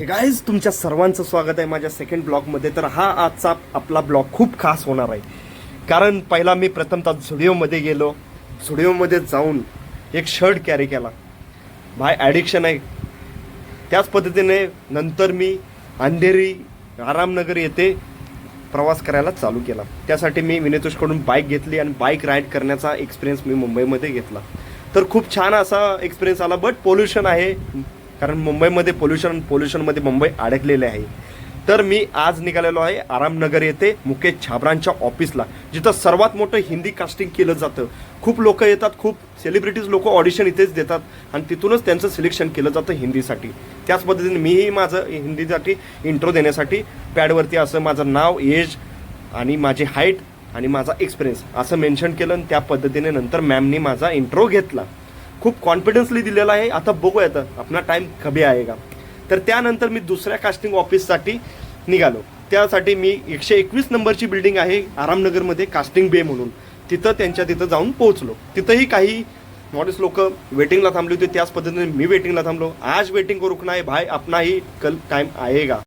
हे गाईज तुमच्या सर्वांचं स्वागत आहे माझ्या सेकंड ब्लॉगमध्ये. तर हा आजचा आपला ब्लॉग खूप खास होणार आहे, कारण पहिला मी प्रथमतः झुडिओमध्ये गेलो. झुडिओमध्ये जाऊन एक शर्ट कॅरी केला. भाई ॲडिक्शन आहे. त्याच पद्धतीने नंतर मी अंधेरी आरामनगर येथे प्रवास करायला चालू केला. त्यासाठी मी विनेतोषकडून बाईक घेतली आणि बाईक राईड करण्याचा एक्सपिरियन्स मी मुंबईमध्ये घेतला. तर खूप छान असा एक्सपिरियन्स आला. बट पोल्युशन आहे, कारण मुंबईमध्ये पोल्युशनमध्ये मुंबई अडकलेले आहे. तर मी आज निघालेलो आहे आरामनगर येथे मुकेश छाबरांच्या ऑफिसला, जिथं सर्वात मोठं हिंदी कास्टिंग केलं जातं. खूप लोक येतात, खूप सेलिब्रिटीज लोक ऑडिशन इथेच देतात आणि तिथूनच त्यांचं सिलेक्शन केलं जातं हिंदीसाठी. त्याच पद्धतीने मीही माझं हिंदीसाठी इंट्रो देण्यासाठी पॅडवरती असं माझं नाव, एज आणि माझी हाईट आणि माझा एक्सपिरियन्स असं मेन्शन केलं आणि त्या पद्धतीने नंतर मॅमनी माझा इंट्रो घेतला. खूप कॉन्फिडन्सली दिलेला आहे. आता बघूया आता आपला टाईम कभी आएगा. तर त्यानंतर मी दुसऱ्या कास्टिंग ऑफिससाठी निघालो. त्यासाठी मी 121 नंबरची बिल्डिंग आहे आरामनगरमध्ये, कास्टिंग बे म्हणून, तिथं जाऊन पोहोचलो. तिथंही काही मॉडेल्स लोक वेटिंगला थांबले होते. त्याच पद्धतीने मी वेटिंगला थांबलो. आज वेटिंग को रुकना है भाई, अपना ही कल टाइम आएगा.